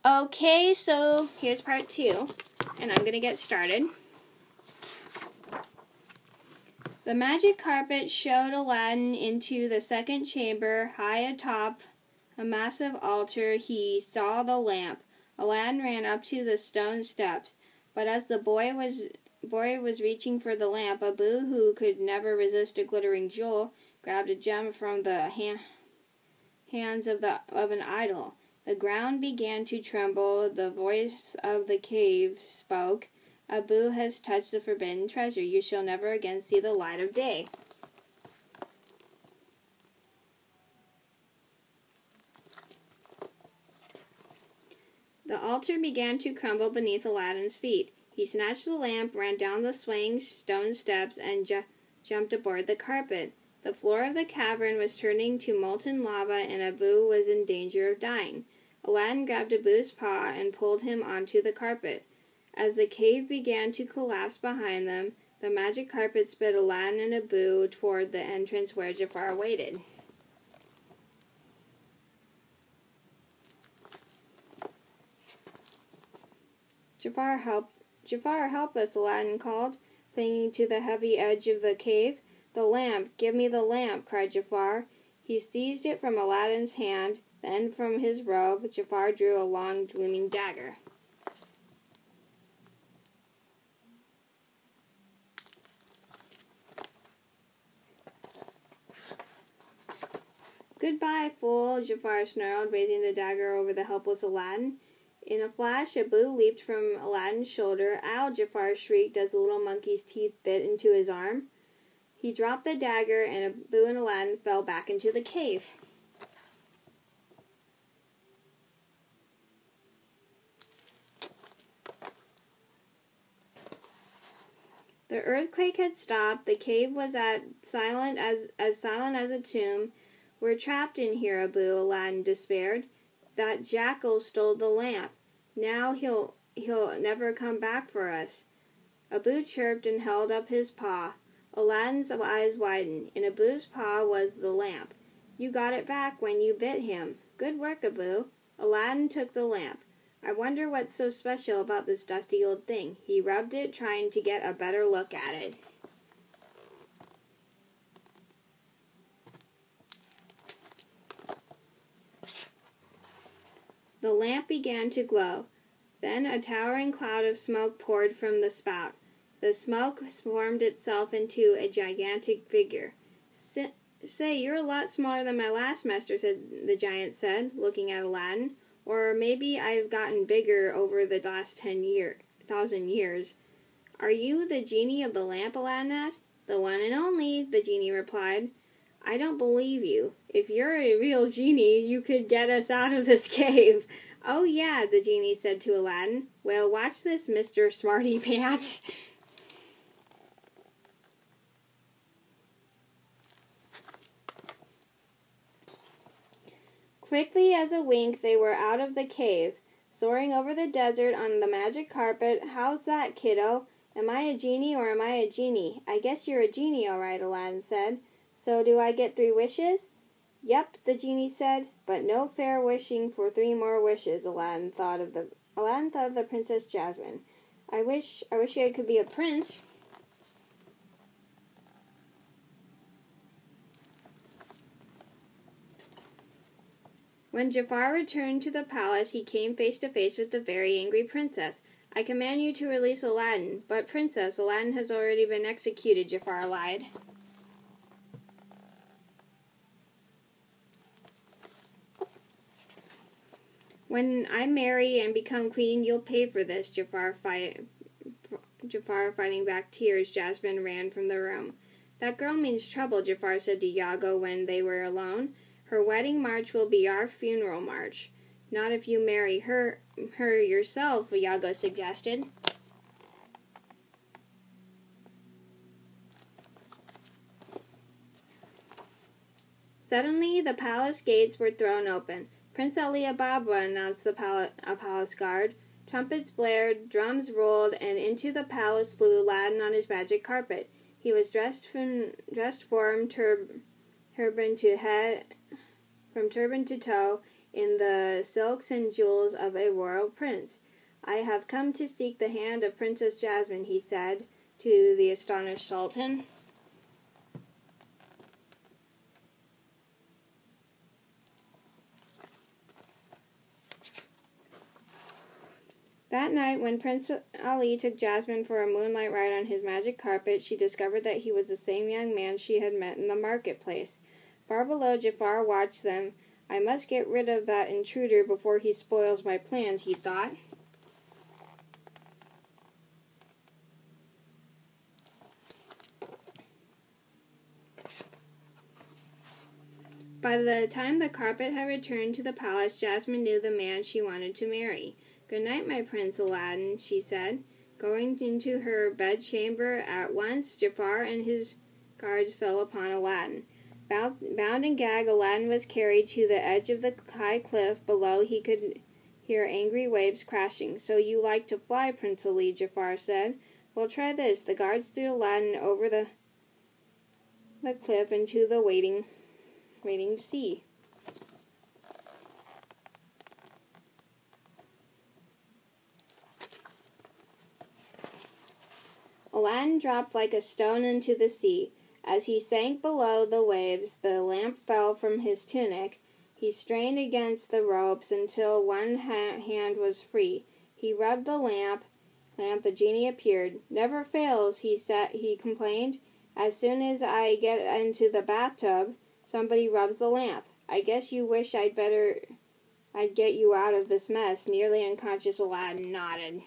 Okay, so here's part 2, and I'm going to get started. The magic carpet showed Aladdin into the second chamber. High atop a massive altar, he saw the lamp. Aladdin ran up to the stone steps, but as the boy was reaching for the lamp, Abu, who could never resist a glittering jewel, grabbed a gem from the hands of an idol. The ground began to tremble. The voice of the cave spoke. Abu has touched the forbidden treasure. You shall never again see the light of day. The altar began to crumble beneath Aladdin's feet. He snatched the lamp, ran down the swaying stone steps, and jumped aboard the carpet. The floor of the cavern was turning to molten lava, and Abu was in danger of dying. Aladdin grabbed Abu's paw and pulled him onto the carpet. As the cave began to collapse behind them, the magic carpet sped Aladdin and Abu toward the entrance where Jafar waited. Jafar, help us, Aladdin called, clinging to the heavy edge of the cave. The lamp, give me the lamp, cried Jafar. He seized it from Aladdin's hand. Then from his robe, Jafar drew a long, gleaming dagger. Goodbye, fool, Jafar snarled, raising the dagger over the helpless Aladdin. In a flash, Abu leaped from Aladdin's shoulder. Ow, Jafar shrieked as the little monkey's teeth bit into his arm. He dropped the dagger, and Abu and Aladdin fell back into the cave. The earthquake had stopped. The cave was as silent as a tomb. We're trapped in here, Abu, Aladdin despaired. That jackal stole the lamp. Now he'll never come back for us. Abu chirped and held up his paw. Aladdin's eyes widened. In Abu's paw was the lamp. You got it back when you bit him. Good work, Abu. Aladdin took the lamp. I wonder what's so special about this dusty old thing. He rubbed it, trying to get a better look at it. The lamp began to glow. Then a towering cloud of smoke poured from the spout. The smoke formed itself into a gigantic figure. Say, you're a lot smaller than my last master, the giant said, looking at Aladdin. Or maybe I've gotten bigger over the last 10,000 years. Are you the genie of the lamp, Aladdin asked. The one and only, the genie replied. I don't believe you. If you're a real genie, you could get us out of this cave. Oh yeah, the genie said to Aladdin. Well, watch this, Mr. Smarty Pants. Quickly as a wink, they were out of the cave, soaring over the desert on the magic carpet. How's that, kiddo? Am I a genie or am I a genie? I guess you're a genie, all right, Aladdin said. So do I get 3 wishes? Yep, the genie said, but no fair wishing for 3 more wishes, Aladdin thought of the Princess Jasmine. I wish I could be a prince. When Jafar returned to the palace, he came face to face with the very angry princess. I command you to release Aladdin. But, Princess, Aladdin has already been executed, Jafar lied. When I marry and become queen, you'll pay for this, Jafar fighting back tears. Jasmine ran from the room. That girl means trouble, Jafar said to Iago when they were alone. Her wedding march will be our funeral march. Not if you marry her yourself, Iago suggested. Suddenly, the palace gates were thrown open. Prince Ali Baba announced a palace guard. Trumpets blared, drums rolled, and into the palace flew Aladdin on his magic carpet. He was dressed from turban to toe, in the silks and jewels of a royal prince. I have come to seek the hand of Princess Jasmine, he said to the astonished Sultan. That night, when Prince Ali took Jasmine for a moonlight ride on his magic carpet, she discovered that he was the same young man she had met in the marketplace. Far below, Jafar watched them. I must get rid of that intruder before he spoils my plans, he thought. By the time the carpet had returned to the palace, Jasmine knew the man she wanted to marry. "Good night, my Prince Aladdin," she said. Going into her bedchamber at once, Jafar and his guards fell upon Aladdin. Bound and gagged, Aladdin was carried to the edge of the high cliff. Below, he could hear angry waves crashing. "So you like to fly, Prince Ali," Jafar said. "Well, try this." The guards threw Aladdin over the cliff into the waiting sea. Aladdin dropped like a stone into the sea. As he sank below the waves, the lamp fell from his tunic. He strained against the ropes until one hand was free. He rubbed the lamp. The genie appeared. "Never fails," he complained. "As soon as I get into the bathtub, somebody rubs the lamp. I guess you wish I'd get you out of this mess." Nearly unconscious Aladdin nodded.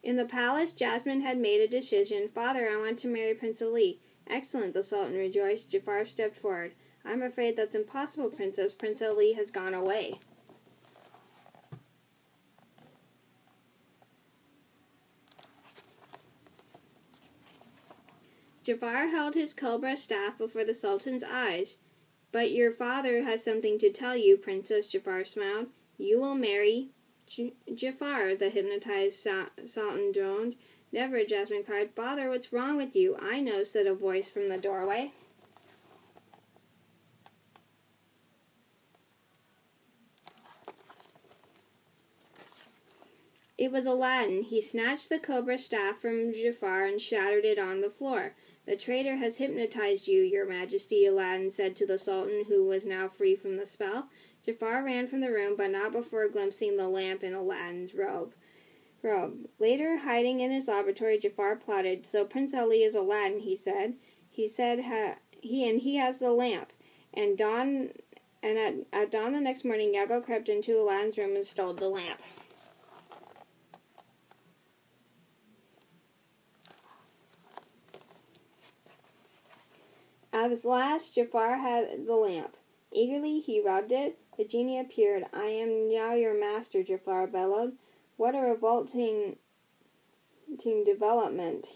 In the palace, Jasmine had made a decision. "Father, I want to marry Prince Ali." "Excellent," the Sultan rejoiced. Jafar stepped forward. "I'm afraid that's impossible, Princess. Prince Ali has gone away." Jafar held his cobra staff before the Sultan's eyes. "But your father has something to tell you, Princess," Jafar smiled. "You will marry Jafar," the hypnotized Sultan droned. "Never," Jasmine cried. "Father, what's wrong with you?" "I know," said a voice from the doorway. It was Aladdin. He snatched the cobra staff from Jafar and shattered it on the floor. "The traitor has hypnotized you, your majesty," Aladdin said to the Sultan, who was now free from the spell. Jafar ran from the room, but not before glimpsing the lamp in Aladdin's robe. Later, hiding in his laboratory, Jafar plotted. "So Prince Ali is Aladdin," he said. He has the lamp. At dawn the next morning, Iago crept into Aladdin's room and stole the lamp. At last, Jafar had the lamp. Eagerly, he rubbed it. The genie appeared. "I am now your master," Jafar bellowed. "What a revolting development,"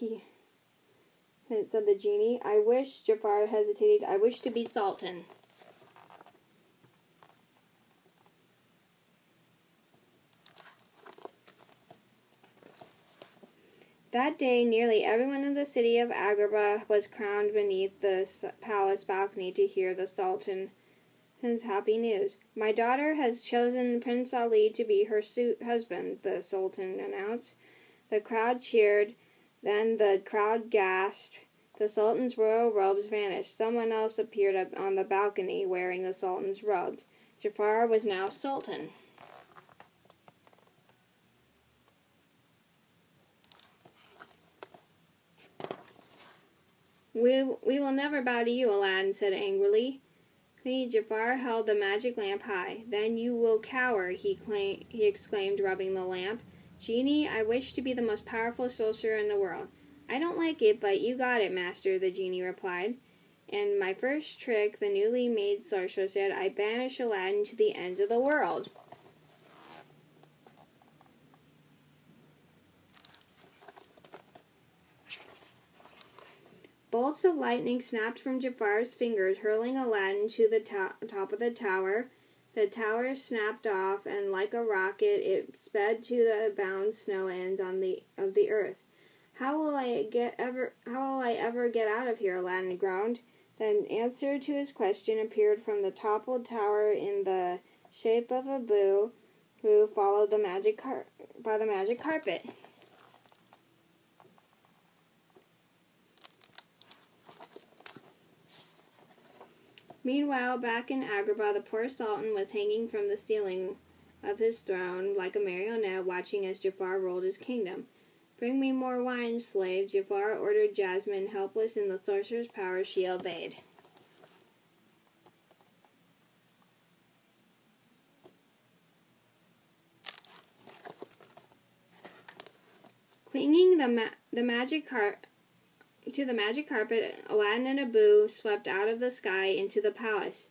said the genie. Jafar hesitated. "I wish to be Sultan." That day, nearly everyone in the city of Agrabah was crowded beneath the palace balcony to hear the Sultan's happy news. "My daughter has chosen Prince Ali to be her husband," the Sultan announced. The crowd cheered. Then the crowd gasped. The Sultan's royal robes vanished. Someone else appeared on the balcony wearing the Sultan's robes. Jafar was now Sultan. We will never bow to you," Aladdin said angrily. Jafar held the magic lamp high. "Then you will cower," he exclaimed, rubbing the lamp. "Genie, I wish to be the most powerful sorcerer in the world." "I don't like it, but you got it, master," the genie replied. "And my first trick," the newly made sorcerer said, "I banish Aladdin to the ends of the world." Bolts of lightning snapped from Jafar's fingers, hurling Aladdin to the top of the tower. The tower snapped off, and like a rocket, it sped to the bound snow ends of the earth. How will I ever get out of here? Aladdin groaned. The answer to his question appeared from the toppled tower in the shape of a boo who followed the magic carpet. Meanwhile, back in Agrabah, the poor Sultan was hanging from the ceiling of his throne like a marionette, watching as Jafar ruled his kingdom. "Bring me more wine, slave," Jafar ordered Jasmine. Helpless in the sorcerer's power, she obeyed. Clinging to the magic carpet, Aladdin and Abu swept out of the sky into the palace.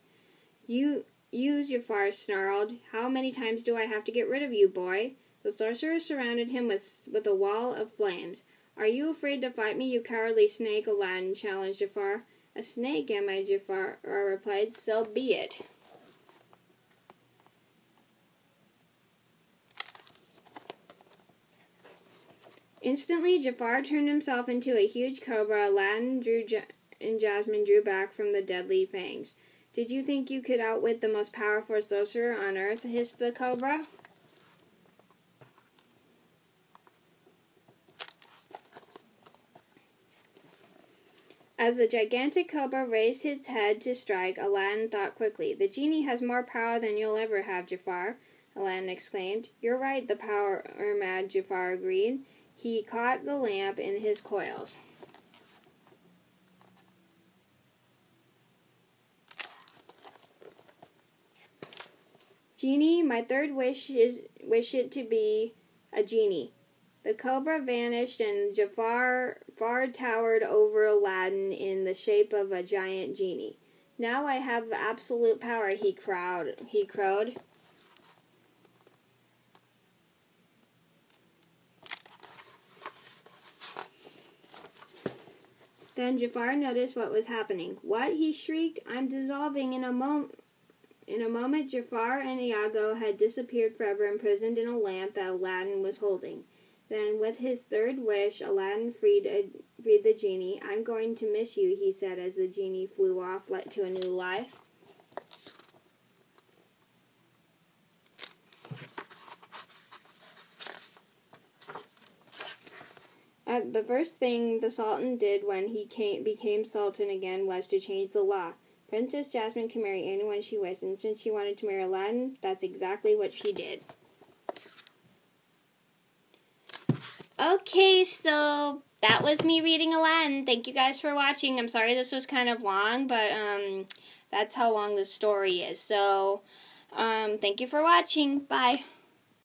You, Jafar snarled. "How many times do I have to get rid of you, boy?" The sorcerer surrounded him with a wall of flames. "Are you afraid to fight me, you cowardly snake?" Aladdin challenged Jafar. "A snake, am I?" Jafar replied. "So be it." Instantly, Jafar turned himself into a huge cobra. Aladdin and Jasmine drew back from the deadly fangs. "Did you think you could outwit the most powerful sorcerer on earth?" hissed the cobra. As the gigantic cobra raised its head to strike, Aladdin thought quickly. "The genie has more power than you'll ever have, Jafar," Aladdin exclaimed. "You're right, the power mad," Jafar agreed. He caught the lamp in his coils. "Genie, my third wish it to be a genie." The cobra vanished and Jafar towered over Aladdin in the shape of a giant genie. "Now I have absolute power," he crowed. Then Jafar noticed what was happening. "What?" he shrieked. "I'm dissolving in a moment." In a moment, Jafar and Iago had disappeared forever, imprisoned in a lamp that Aladdin was holding. Then, with his third wish, Aladdin freed the genie. "I'm going to miss you," he said as the genie flew off to a new life. The first thing the Sultan did when he became Sultan again was to change the law. Princess Jasmine can marry anyone she wished, and since she wanted to marry Aladdin, that's exactly what she did. Okay, so that was me reading Aladdin. Thank you guys for watching. I'm sorry this was kind of long, but that's how long the story is. So, thank you for watching. Bye.